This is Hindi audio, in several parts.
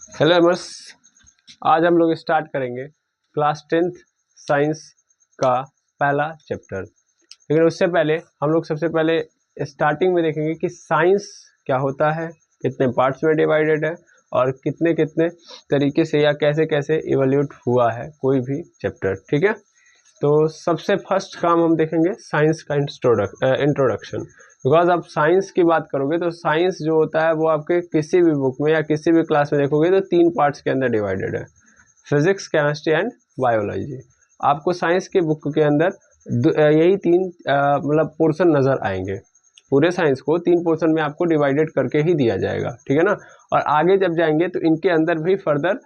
हेलो एमर्स, आज हम लोग स्टार्ट करेंगे क्लास 10th साइंस का पहला चैप्टर। लेकिन उससे पहले हम लोग सबसे पहले स्टार्टिंग में देखेंगे कि साइंस क्या होता है, कितने पार्ट्स में डिवाइडेड है और कितने कितने तरीके से या कैसे कैसे इवोल्यूट हुआ है कोई भी चैप्टर। ठीक है, तो सबसे फर्स्ट काम हम देखेंगे साइंस का इंट्रोडक्शन। बिकॉज आप साइंस की बात करोगे तो साइंस जो होता है वो आपके किसी भी बुक में या किसी भी क्लास में देखोगे तो 3 पार्ट्स के अंदर डिवाइडेड है, फिजिक्स, केमिस्ट्री एंड बायोलॉजी। आपको साइंस के बुक के अंदर यही 3 मतलब पोर्शन नज़र आएंगे। पूरे साइंस को 3 पोर्शन में आपको डिवाइडेड करके ही दिया जाएगा, ठीक है ना। और आगे जब जाएंगे तो इनके अंदर भी फर्दर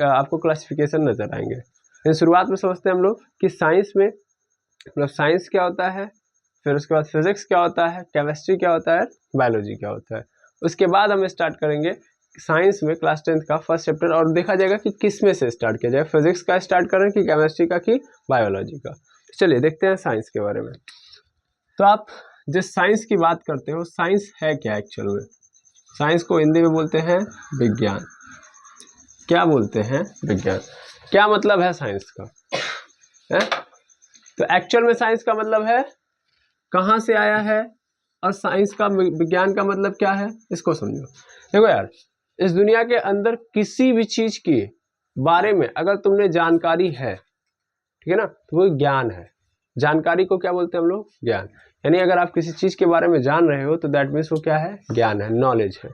आपको क्लासिफिकेशन नज़र आएंगे। इन शुरुआत में समझते हैं हम लोग कि साइंस में मतलब साइंस क्या होता है, फिर उसके बाद फिजिक्स क्या होता है, केमिस्ट्री क्या होता है, बायोलॉजी क्या होता है। उसके बाद हम स्टार्ट करेंगे साइंस में क्लास 10th का फर्स्ट चैप्टर और देखा जाएगा कि किस में से स्टार्ट किया जाए, फिजिक्स का स्टार्ट करें कि केमिस्ट्री का कि बायोलॉजी का। चलिए देखते हैं साइंस के बारे में। तो आप जिस साइंस की बात करते हो, साइंस है क्या एक्चुअल में? साइंस को हिंदी में बोलते हैं विज्ञान। क्या बोलते हैं? विज्ञान। क्या मतलब है साइंस का है? तो एक्चुअल में साइंस का मतलब है कहाँ से आया है, और साइंस का विज्ञान का मतलब क्या है, इसको समझो। देखो यार, इस दुनिया के अंदर किसी भी चीज के बारे में अगर तुमने जानकारी है, ठीक है ना, तो वो ज्ञान है। जानकारी को क्या बोलते हैं हम लोग? ज्ञान। यानी अगर आप किसी चीज के बारे में जान रहे हो तो दैट मीन्स वो क्या है? ज्ञान है, नॉलेज है।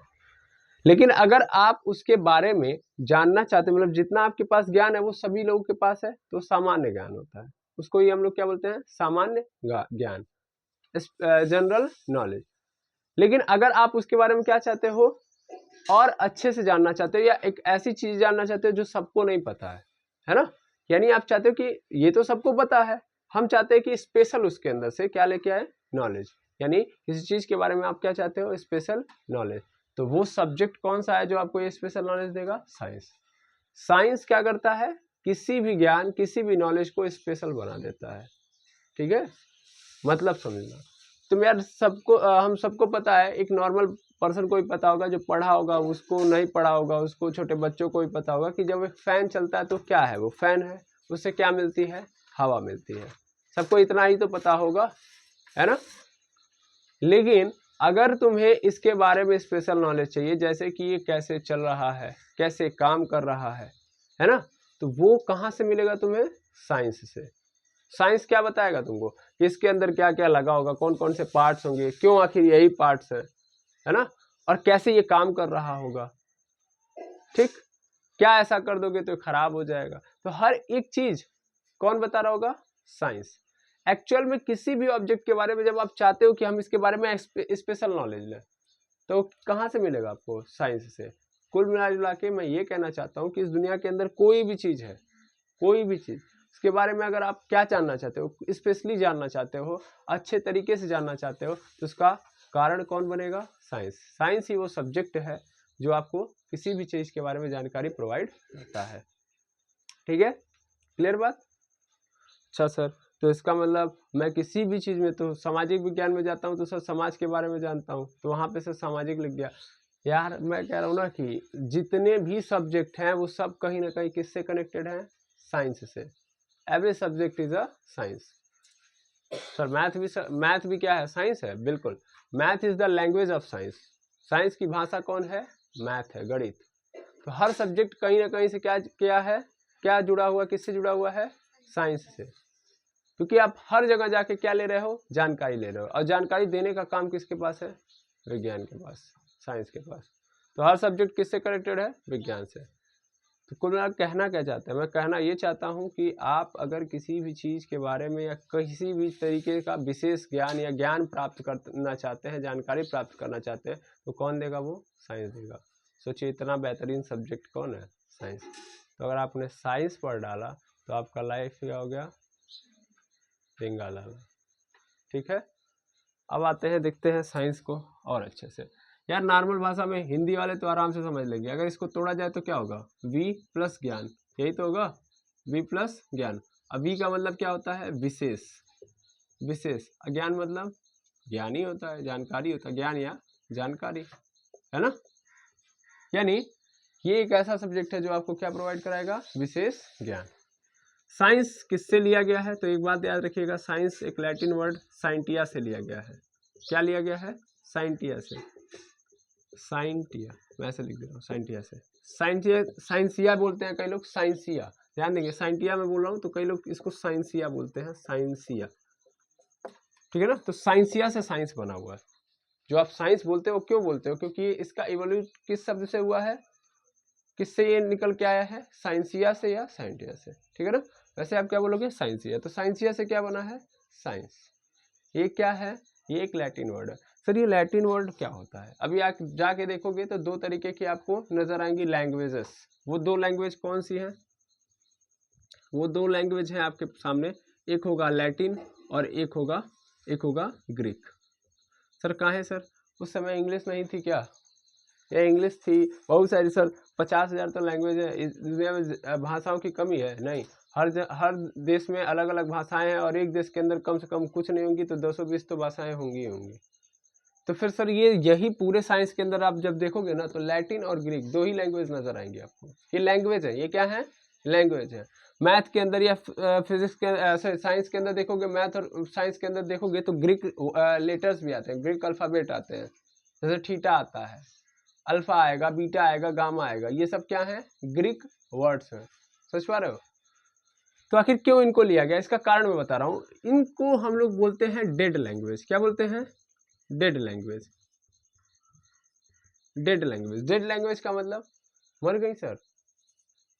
लेकिन अगर आप उसके बारे में जानना चाहते हो, मतलब जितना आपके पास ज्ञान है वो सभी लोगों के पास है, तो सामान्य ज्ञान होता है। उसको ही हम लोग क्या बोलते हैं? सामान्य ज्ञान, जनरल नॉलेज। लेकिन अगर आप उसके बारे में क्या चाहते हो, और अच्छे से जानना चाहते हो, या एक ऐसी चीज जानना चाहते हो जो सबको नहीं पता है ना। यानी आप चाहते हो कि ये तो सबको पता है, हम चाहते हैं कि स्पेशल उसके अंदर से क्या लेके आए? नॉलेज। यानी किसी चीज के बारे में आप क्या चाहते हो? Special knowledge. तो वो सब्जेक्ट कौन सा है जो आपको ये स्पेशल नॉलेज देगा? साइंस। साइंस क्या करता है? किसी भी ज्ञान, किसी भी नॉलेज को स्पेशल बना देता है। ठीक है, मतलब समझना। तुम यार सबको हम सबको पता है, एक नॉर्मल पर्सन को ही पता होगा, जो पढ़ा होगा उसको, नहीं पढ़ा होगा उसको, छोटे बच्चों को ही पता होगा कि जब एक फैन चलता है तो क्या है? वो फैन है, उससे क्या मिलती है? हवा मिलती है। सबको इतना ही तो पता होगा, है ना। लेकिन अगर तुम्हें इसके बारे में स्पेशल नॉलेज चाहिए, जैसे कि ये कैसे चल रहा है, कैसे काम कर रहा है ना, तो वो कहाँ से मिलेगा तुम्हें? साइंस से। साइंस क्या बताएगा तुमको कि इसके अंदर क्या क्या लगा होगा, कौन कौन से पार्ट्स होंगे, क्यों आखिर यही पार्ट्स है ना, और कैसे ये काम कर रहा होगा। ठीक, क्या ऐसा कर दोगे तो खराब हो जाएगा। तो हर एक चीज कौन बता रहा होगा? साइंस। एक्चुअल में किसी भी ऑब्जेक्ट के बारे में जब आप चाहते हो कि हम इसके बारे में स्पेशल नॉलेज लें, तो कहाँ से मिलेगा आपको? साइंस से। कुल मिला के मैं ये कहना चाहता हूँ कि इस दुनिया के अंदर कोई भी चीज है, कोई भी चीज, उसके बारे में अगर आप क्या जानना चाहते हो, स्पेशली जानना चाहते हो, अच्छे तरीके से जानना चाहते हो, तो उसका कारण कौन बनेगा? साइंस। साइंस ही वो सब्जेक्ट है जो आपको किसी भी चीज के बारे में जानकारी प्रोवाइड करता है। ठीक है, क्लियर बात? अच्छा सर, तो इसका मतलब मैं किसी भी चीज में, तो सामाजिक विज्ञान में जाता हूँ तो सर समाज के बारे में जानता हूँ, तो वहां पे सर सामाजिक लिख गया। यार मैं कह रहा हूँ ना कि जितने भी सब्जेक्ट हैं वो सब कहीं ना कहीं किससे कनेक्टेड हैं? साइंस से। Every subject is a science. Sir math भी क्या है? साइंस है, बिल्कुल। Math is the language of science. Science की भाषा कौन है? मैथ है, गणित। तो हर सब्जेक्ट कहीं ना कहीं से क्या है, क्या जुड़ा हुआ, किससे जुड़ा हुआ है? साइंस से। क्योंकि आप हर जगह जाके क्या ले रहे हो? जानकारी ले रहे हो, और जानकारी देने का काम किसके पास है? विज्ञान के पास, साइंस के पास। तो हर सब्जेक्ट किससे कनेक्टेड है? विज्ञान से। तो कुल मिला कहना क्या चाहते हैं? मैं कहना ये चाहता हूँ कि आप अगर किसी भी चीज़ के बारे में या किसी भी तरीके का विशेष ज्ञान या ज्ञान प्राप्त करना चाहते हैं, जानकारी प्राप्त करना चाहते हैं, तो कौन देगा? वो साइंस देगा। सोचिए इतना बेहतरीन सब्जेक्ट कौन है? साइंस। तो अगर आपने साइंस पढ़ डाला तो आपका लाइफ क्या हो गया? रिंगा लाल। ठीक है, अब आते हैं, देखते हैं साइंस को और अच्छे से। यार नॉर्मल भाषा में हिंदी वाले तो आराम से समझ लेंगे, अगर इसको तोड़ा जाए तो क्या होगा? वी प्लस ज्ञान, यही तो होगा, वी प्लस ज्ञान। अब वी का मतलब क्या होता है? विशेष। विशेष। अज्ञान मतलब ज्ञान ही होता है, जानकारी होता है, ज्ञान या जानकारी, है ना। यानी ये एक ऐसा सब्जेक्ट है जो आपको क्या प्रोवाइड कराएगा, विशेष ज्ञान। साइंस किससे लिया गया है, तो एक बात याद रखिएगा, साइंस एक लैटिन वर्ड साइंटिया से लिया गया है। क्या लिया गया है, साइंटिया से, साइंटिया, मैं ऐसे लिख दे रहा हूँ, साइंटिया से। साइंटिया, साइंसिया बोलते हैं कई लोग, साइंसिया, ध्यान देंगे, साइंटिया में बोल रहा हूँ तो कई लोग इसको साइंसिया बोलते हैं, साइंसिया, ठीक है ना। तो साइंसिया से साइंस बना हुआ है। जो आप साइंस बोलते हो क्यों बोलते हो, क्योंकि इसका इवोल्यूट किस शब्द से हुआ है, किससे ये निकल के आया है, साइंसिया से या साइंटिया से, ठीक है ना। वैसे आप क्या बोलोगे, साइंसिया, तो साइंसिया से क्या बना है, साइंस। ये क्या है, ये एक लैटिन वर्ड है। सर ये लैटिन वर्ड क्या होता है, अभी आप जाके देखोगे तो दो तरीके की आपको नजर आएंगी लैंग्वेजेस। वो दो लैंग्वेज कौन सी हैं, वो दो लैंग्वेज हैं आपके सामने, एक होगा लैटिन और एक होगा ग्रीक। सर कहाँ है सर, उस समय इंग्लिश नहीं थी क्या, या इंग्लिश थी, बहुत सारी सर, 50,000 तो लैंग्वेज है इस दुनिया में, भाषाओं की कमी है नहीं, हर देश में अलग अलग भाषाएं हैं, और एक देश के अंदर कम से कम कुछ नहीं होंगी तो 220 तो भाषाएं होंगी। तो फिर सर यही पूरे साइंस के अंदर आप जब देखोगे ना, तो लैटिन और ग्रीक दो ही लैंग्वेज नजर आएंगी आपको। ये लैंग्वेज है, ये क्या है, लैंग्वेज है। मैथ के अंदर या फिजिक्स के साइंस के अंदर देखोगे, मैथ और साइंस के अंदर देखोगे तो ग्रीक लेटर्स भी आते हैं, ग्रीक अल्फाबेट आते हैं, जैसे थीटा आता है, अल्फा आएगा, बीटा आएगा, गामा आएगा, ये सब क्या है, ग्रीक वर्ड्स हैं। समझ पा रहे हो। तो आखिर क्यों इनको लिया गया, इसका कारण मैं बता रहा हूँ। इनको हम लोग बोलते हैं डेड लैंग्वेज। क्या बोलते हैं, dead language. Dead language, dead language का मतलब मर गई सर,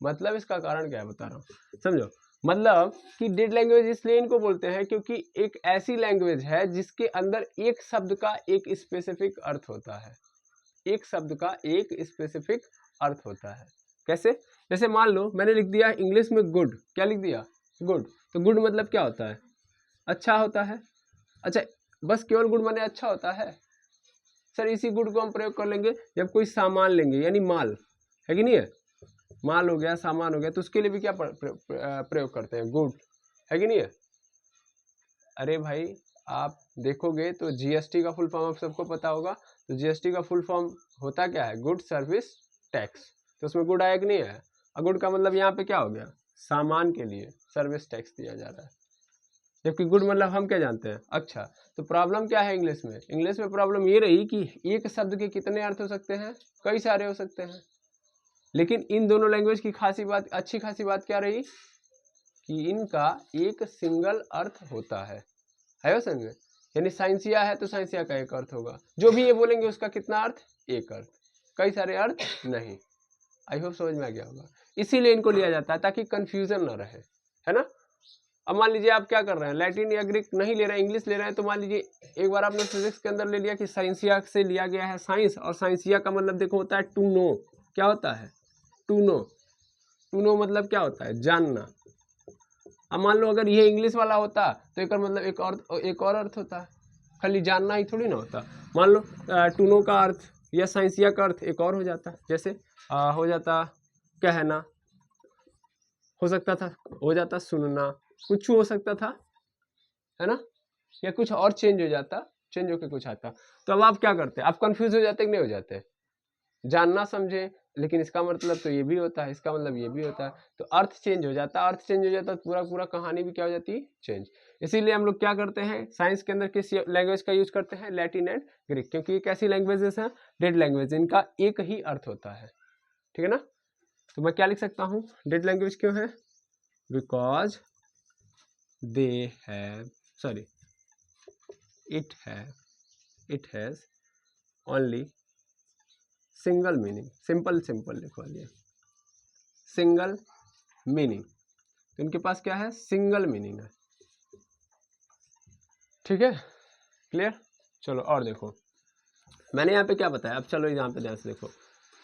मतलब इसका कारण क्या है बता रहा हूँ, समझो। मतलब कि डेड लैंग्वेज इसलिए इनको बोलते हैं क्योंकि एक ऐसी लैंग्वेज है जिसके अंदर एक शब्द का एक स्पेसिफिक अर्थ होता है, एक शब्द का एक स्पेसिफिक अर्थ होता है। कैसे, जैसे मान लो मैंने लिख दिया इंग्लिश में गुड, क्या लिख दिया, गुड, तो गुड मतलब क्या होता है, अच्छा होता है। अच्छा, बस केवल गुड माने अच्छा होता है। सर इसी गुड को हम प्रयोग कर लेंगे जब कोई सामान लेंगे, यानी माल है कि नहीं है, माल हो गया, सामान हो गया, तो उसके लिए भी क्या प्रयोग करते हैं, गुड, है कि नहीं है। अरे भाई आप देखोगे तो जीएसटी का फुल फॉर्म आप सबको पता होगा, तो जीएसटी का फुल फॉर्म होता क्या है, गुड सर्विस टैक्स, तो उसमें गुड आया कि नहीं है। और गुड का मतलब यहाँ पे क्या हो गया, सामान के लिए सर्विस टैक्स दिया जा रहा है, जबकि गुड मतलब हम क्या जानते हैं, अच्छा। तो प्रॉब्लम क्या है इंग्लिश में, इंग्लिश में प्रॉब्लम ये रही कि एक शब्द के कितने अर्थ हो सकते हैं, कई सारे हो सकते हैं। लेकिन इन दोनों लैंग्वेज की खासी बात, अच्छी खासी बात क्या रही कि इनका एक सिंगल अर्थ होता है समझ में। यानी साइंसिया है तो साइंसिया का एक अर्थ होगा, जो भी ये बोलेंगे उसका कितना अर्थ, एक अर्थ, कई सारे अर्थ नहीं। आई होप समझ में आ गया होगा। इसीलिए इनको लिया जाता है ताकि कंफ्यूजन ना रहे, है ना। अब मान लीजिए आप क्या कर रहे हैं, लैटिन या ग्रीक नहीं ले रहे हैं, इंग्लिश ले रहे हैं, तो मान लीजिए एक बार आपने फिजिक्स के अंदर ले लिया कि साइंसिया से लिया गया है साइंस, और साइंसिया का मतलब देखो होता है टू नो। क्या होता है, टू नो। टू नो मतलब क्या होता है, जानना। अब मान लो अगर ये इंग्लिश वाला होता तो एक मतलब एक और अर्थ होता, खाली जानना ही थोड़ी ना होता। मान लो टू नो का अर्थ या साइंसिया का अर्थ एक और हो जाता, जैसे हो जाता कहना, हो सकता था, हो जाता सुनना, कुछ हो सकता था, है ना, या कुछ और चेंज हो जाता, चेंज होके कुछ आता। तो अब आप क्या करते हैं, आप कंफ्यूज हो जाते कि नहीं हो जाते, जानना समझे लेकिन इसका मतलब तो ये भी होता है, इसका मतलब ये भी होता है, तो अर्थ चेंज हो जाता, अर्थ चेंज हो जाता तो पूरा पूरा कहानी भी क्या हो जाती है, चेंज। इसीलिए हम लोग क्या करते हैं साइंस के अंदर किस लैंग्वेज का यूज करते हैं, लैटिन एंड ग्रीक, क्योंकि एक ऐसी लैंग्वेजेस हैं डेड लैंग्वेज, इनका एक ही अर्थ होता है, ठीक है ना। तो मैं क्या लिख सकता हूँ, डेड लैंग्वेज क्यों है, because they have, sorry, it has only single meaning, simple लिखवा लिया, सिंगल मीनिंग, तो इनके पास क्या है, सिंगल मीनिंग है, ठीक है, क्लियर। चलो और देखो मैंने यहाँ पे क्या बताया, अब चलो यहाँ पे ध्यान से देखो।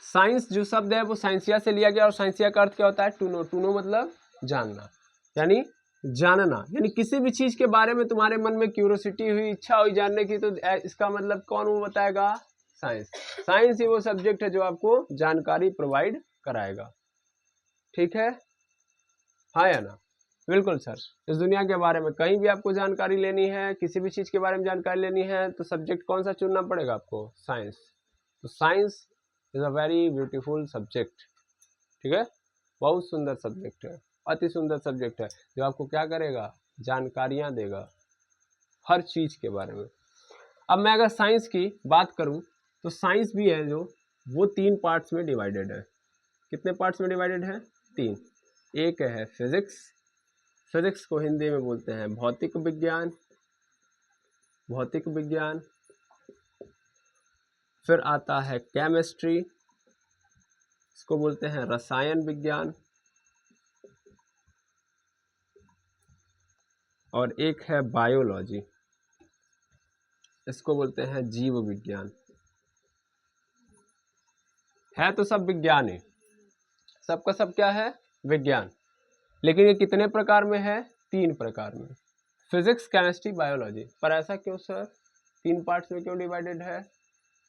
साइंस जो शब्द है वो साइंसिया से लिया गया, और साइंसिया का अर्थ क्या होता है, टू नो। टू नो मतलब जानना, यानी जानना, यानी किसी भी चीज के बारे में तुम्हारे मन में क्यूरोसिटी हुई, इच्छा हुई जानने की, तो इसका मतलब कौन वो बताएगा, साइंस। साइंस ही वो सब्जेक्ट है जो आपको जानकारी प्रोवाइड कराएगा, ठीक है, हाँ या ना। बिल्कुल सर, इस दुनिया के बारे में कहीं भी आपको जानकारी लेनी है, किसी भी चीज के बारे में जानकारी लेनी है, तो सब्जेक्ट कौन सा चुनना पड़ेगा आपको, साइंस। तो science is a very beautiful subject. ठीक है, बहुत सुंदर सब्जेक्ट है, अति सुंदर सब्जेक्ट है, जो आपको क्या करेगा, जानकारियां देगा हर चीज के बारे में। अब मैं अगर साइंस की बात करूं तो साइंस भी है जो वो 3 पार्ट्स में डिवाइडेड है। कितने पार्ट्स में डिवाइडेड है? 3। एक है फिजिक्स, फिजिक्स को हिंदी में बोलते हैं भौतिक विज्ञान, भौतिक विज्ञान। फिर आता है केमिस्ट्री, इसको बोलते हैं रसायन विज्ञान। और एक है बायोलॉजी, इसको बोलते हैं जीव विज्ञान। है तो सब विज्ञान ही, सबका सब क्या है, विज्ञान। लेकिन ये कितने प्रकार में है? 3 प्रकार में, फिजिक्स, केमिस्ट्री, बायोलॉजी। पर ऐसा क्यों सर, 3 पार्ट्स में क्यों डिवाइडेड है?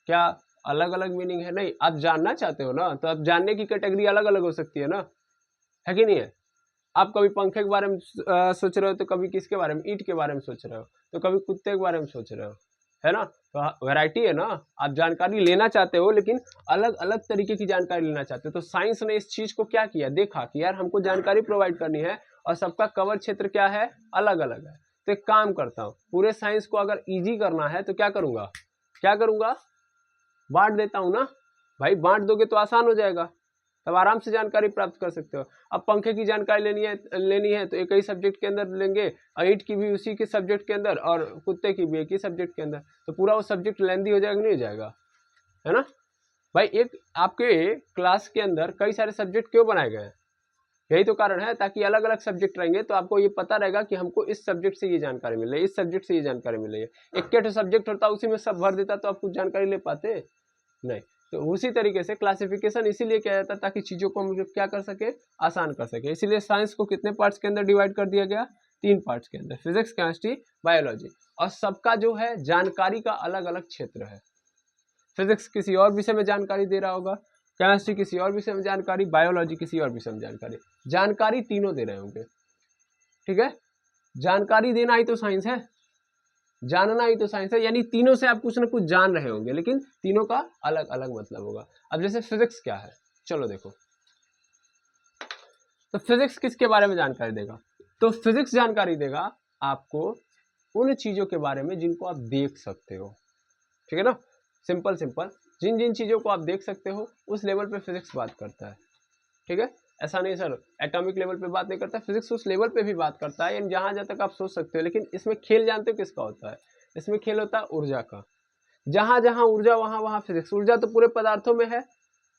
क्या अलग अलग मीनिंग है? नहीं, आप जानना चाहते हो ना, तो आप जानने की कैटेगरी अलग अलग हो सकती है ना, है कि नहीं है? आप कभी पंखे के बारे में सोच रहे हो, तो कभी किसके बारे में, ईंट के बारे में सोच रहे हो, तो कभी कुत्ते के बारे में सोच रहे हो, है ना? तो वैरायटी है ना, आप जानकारी लेना चाहते हो लेकिन अलग अलग तरीके की जानकारी लेना चाहते हो। तो साइंस ने इस चीज को क्या किया, देखा कि यार हमको जानकारी प्रोवाइड करनी है और सबका कवर क्षेत्र क्या है, अलग अलग है। तो एक काम करता हूँ, पूरे साइंस को अगर इजी करना है तो क्या करूंगा, क्या करूंगा, बांट देता हूं ना भाई। बांट दोगे तो आसान हो जाएगा, तब आराम से जानकारी प्राप्त कर सकते हो। अब पंखे की जानकारी लेनी है तो एक ही सब्जेक्ट के अंदर लेंगे, और ईंट की भी उसी के सब्जेक्ट के अंदर, और कुत्ते की भी एक ही सब्जेक्ट के अंदर, तो पूरा वो सब्जेक्ट लेंदी हो जाएगा, नहीं हो जाएगा, है ना भाई? एक आपके क्लास के अंदर कई सारे सब्जेक्ट क्यों बनाए गए हैं? यही तो कारण है, ताकि अलग अलग सब्जेक्ट रहेंगे तो आपको ये पता रहेगा कि हमको इस सब्जेक्ट से ये जानकारी मिल रही है, इस सब्जेक्ट से ये जानकारी मिल रही है। एक सब्जेक्ट होता, उसी में सब भर देता तो आप कुछ जानकारी ले पाते नहीं। तो उसी तरीके से क्लासिफिकेशन इसीलिए किया जाता है ताकि चीजों को हम लोग क्या कर सके, आसान कर सके। इसीलिए साइंस को कितने पार्ट्स के अंदर डिवाइड कर दिया गया, 3 पार्ट्स के अंदर, फिजिक्स, केमिस्ट्री, बायोलॉजी। और सबका जो है जानकारी का अलग अलग क्षेत्र है। फिजिक्स किसी और विषय में जानकारी दे रहा होगा, केमिस्ट्री किसी और विषय में जानकारी, बायोलॉजी किसी और विषय में जानकारी, जानकारी तीनों दे रहे होंगे। ठीक है, जानकारी देना ही तो साइंस है, जानना ही तो साइंस है। यानी तीनों से आप कुछ ना कुछ जान रहे होंगे, लेकिन तीनों का अलग अलग मतलब होगा। अब जैसे फिजिक्स क्या है, चलो देखो, तो फिजिक्स किसके बारे में जानकारी देगा, तो फिजिक्स जानकारी देगा आपको उन चीजों के बारे में जिनको आप देख सकते हो। ठीक है ना, सिंपल सिंपल, जिन जिन चीजों को आप देख सकते हो उस लेवल पे फिजिक्स बात करता है। ठीक है, ऐसा नहीं सर एटॉमिक लेवल पे बात नहीं करता, फिजिक्स उस लेवल पे भी बात करता है, यानी जहां तक आप सोच सकते हो। लेकिन इसमें खेल जानते हो किसका होता है, इसमें खेल होता है ऊर्जा का। जहां जहां ऊर्जा वहां वहां फिजिक्स। ऊर्जा तो पूरे पदार्थों में है,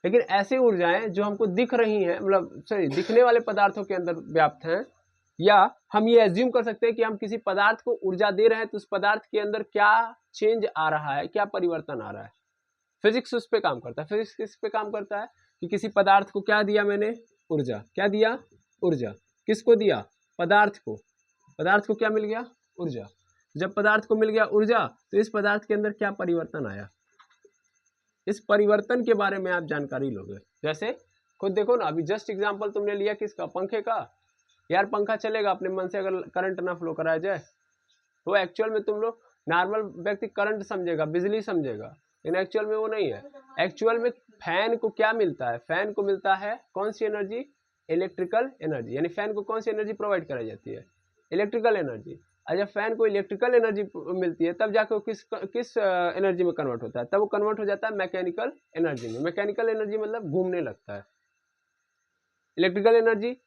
लेकिन ऐसी ऊर्जाएं जो हमको दिख रही हैं, मतलब सॉरी दिखने वाले पदार्थों के अंदर व्याप्त हैं, या हम ये एज्यूम कर सकते हैं कि हम किसी पदार्थ को ऊर्जा दे रहे हैं तो उस पदार्थ के अंदर क्या चेंज आ रहा है, क्या परिवर्तन आ रहा है। फिजिक्स उस पर काम करता है। फिजिक्स किस पे काम करता है कि किसी पदार्थ को क्या दिया मैंने, ऊर्जा। क्या दिया, ऊर्जा। किसको दिया, पदार्थ को। पदार्थ को क्या मिल गया, ऊर्जा। जब पदार्थ को मिल गया ऊर्जा, तो इस पदार्थ के अंदर क्या परिवर्तन आया, इस परिवर्तन के बारे में आप जानकारी लोगे। जैसे खुद देखो ना, अभी जस्ट एग्जांपल तुमने लिया किसका, पंखे का। यार पंखा चलेगा अपने मन से अगर करंट ना फ्लो कराया जाए, तो एक्चुअल में तुम लोग, नॉर्मल व्यक्ति करंट समझेगा, बिजली समझेगा, लेकिन एक्चुअल में वो नहीं है। एक्चुअल में फैन को क्या मिलता है, फैन को मिलता है कौन सी एनर्जी, इलेक्ट्रिकल एनर्जी। यानी फैन को कौन सी एनर्जी प्रोवाइड कराई जाती है, इलेक्ट्रिकल एनर्जी। और जब फैन को इलेक्ट्रिकल एनर्जी मिलती है तब जाकर किस किस एनर्जी में कन्वर्ट होता है, तब वो कन्वर्ट हो जाता है मैकेनिकल एनर्जी में। मैकेनिकल एनर्जी मतलब घूमने लगता है। इलेक्ट्रिकल एनर्जी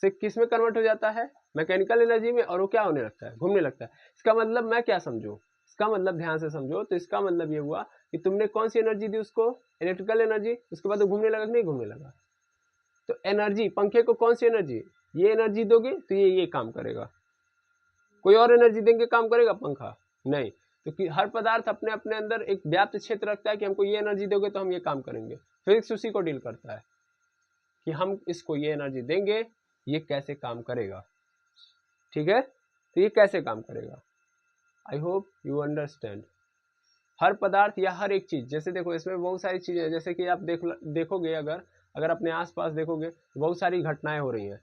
से किस में कन्वर्ट हो जाता है, मैकेनिकल एनर्जी में, और वो क्या होने लगता है, घूमने लगता है। इसका मतलब मैं क्या समझू, इसका मतलब ध्यान से समझो, तो इसका मतलब ये हुआ कि तुमने कौन सी एनर्जी दी उसको, इलेक्ट्रिकल एनर्जी, उसके बाद वो घूमने लगा कि नहीं घूमने लगा। तो एनर्जी, पंखे को कौन सी एनर्जी, ये एनर्जी दोगे तो ये काम करेगा। कोई और एनर्जी देंगे काम करेगा पंखा, नहीं। तो हर पदार्थ अपने अपने अंदर एक व्याप्त क्षेत्र रखता है कि हमको ये एनर्जी दोगे तो हम ये काम करेंगे। फिजिक्स उसी को डील करता है कि हम इसको ये एनर्जी देंगे, ये कैसे काम करेगा। ठीक है, तो ये कैसे काम करेगा, आई होप यू अंडरस्टैंड। हर पदार्थ या हर एक चीज, जैसे देखो इसमें बहुत सारी चीजें हैं, जैसे कि आप देखोगे, अगर अपने आसपास देखोगे तो बहुत सारी घटनाएं हो रही हैं।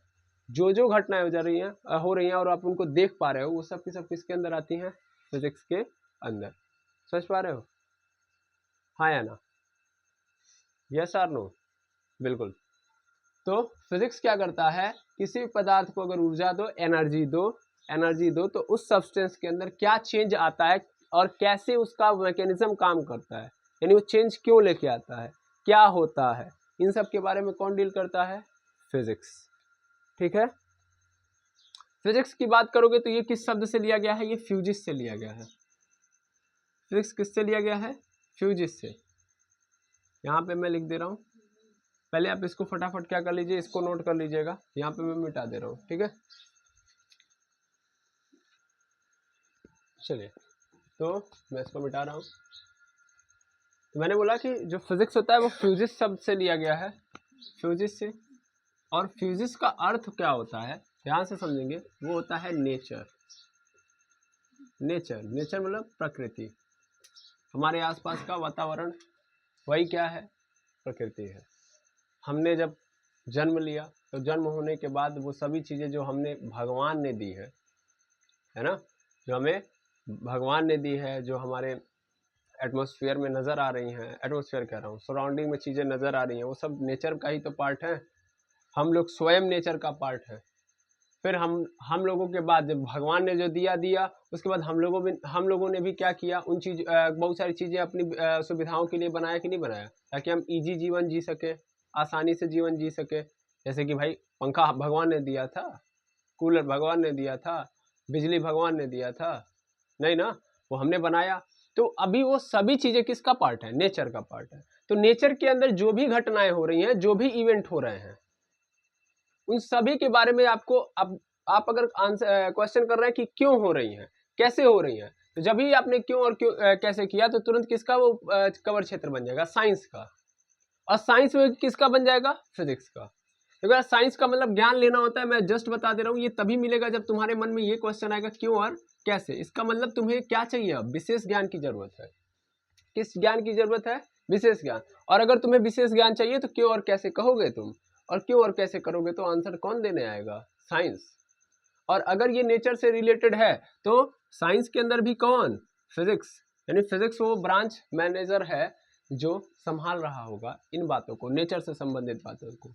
जो घटनाएं हो रही हैं और आप उनको देख पा रहे हो, वो सब की सब किसके अंदर आती हैं, फिजिक्स के अंदर। समझ पा रहे हो, हाँ या ना? यस और नो? बिल्कुल। तो फिजिक्स क्या करता है, किसी भी पदार्थ को अगर ऊर्जा दो, एनर्जी दो तो उस सब्सटेंस के अंदर क्या चेंज आता है और कैसे उसका मैकेनिज्म काम करता है, यानी वो चेंज क्यों लेके आता है, क्या होता है, इन सब के बारे में कौन डील करता है? फिजिक्स। ठीक है। फिजिक्स की बात करोगे तो ये किस शब्द से लिया गया है? ये फ्यूजिस से लिया गया है। फिजिक्स किससे लिया गया है? फ्यूजिस से। यहाँ पे मैं लिख दे रहा हूँ, पहले आप इसको फटाफट क्या कर लीजिए, इसको नोट कर लीजिएगा, यहाँ पे मैं मिटा दे रहा हूँ। ठीक है, चलिए तो मैं इसको मिटा रहा हूँ। तो मैंने बोला कि जो फिजिक्स होता है वो फ्यूजिस शब्द से लिया गया है, फ्यूजिस से। और फ्यूजिस का अर्थ क्या होता है, ध्यान से समझेंगे, वो होता है नेचर। नेचर मतलब प्रकृति, हमारे आसपास का वातावरण, वही क्या है? प्रकृति है। हमने जब जन्म लिया तो जन्म होने के बाद वो सभी चीज़ें जो हमने भगवान ने दी है ना, जो हमें भगवान ने दी है, जो हमारे एटमॉस्फेयर में नज़र आ रही हैं, एटमॉस्फेयर कह रहा हूँ, सराउंडिंग में चीज़ें नज़र आ रही हैं, वो सब नेचर का ही तो पार्ट है। हम लोग स्वयं नेचर का पार्ट है। फिर हम लोगों के बाद जब भगवान ने जो दिया उसके बाद हम लोगों ने भी क्या किया, उन चीज बहुत सारी चीज़ें अपनी सुविधाओं के लिए बनाया कि नहीं बनाया, ताकि हम इजी जीवन जी सके, आसानी से जीवन जी सके। जैसे कि भाई पंखा भगवान ने दिया था, कूलर भगवान ने दिया था, बिजली भगवान ने दिया था, नहीं ना, वो हमने बनाया। तो अभी वो सभी चीज़ें किसका पार्ट है? नेचर का पार्ट है। तो नेचर के अंदर जो भी घटनाएं हो रही हैं, जो भी इवेंट हो रहे हैं, उन सभी के बारे में आपको आप अगर आंसर क्वेश्चन कर रहे हैं कि क्यों हो रही हैं, कैसे हो रही हैं, तो जब भी आपने क्यों और क्यों कैसे किया तो तुरंत किसका वो कवर क्षेत्र बन जाएगा? साइंस का। और साइंस में किसका बन जाएगा? फिजिक्स का। अगर साइंस का मतलब ज्ञान लेना होता है, मैं जस्ट बता दे रहा हूँ, ये तभी मिलेगा जब तुम्हारे मन में ये क्वेश्चन आएगा क्यों और कैसे। इसका मतलब तुम्हें क्या चाहिए? अब विशेष ज्ञान की जरूरत है। किस ज्ञान की जरूरत है? विशेष ज्ञान। और अगर तुम्हें विशेष ज्ञान चाहिए तो क्यों और कैसे कहोगे तुम, और क्यों और कैसे करोगे तो आंसर कौन देने आएगा? साइंस। और अगर ये नेचर से रिलेटेड है तो साइंस के अंदर भी कौन? फिजिक्स। यानी फिजिक्स वो ब्रांच मैनेजर है जो संभाल रहा होगा इन बातों को, नेचर से संबंधित बातों को।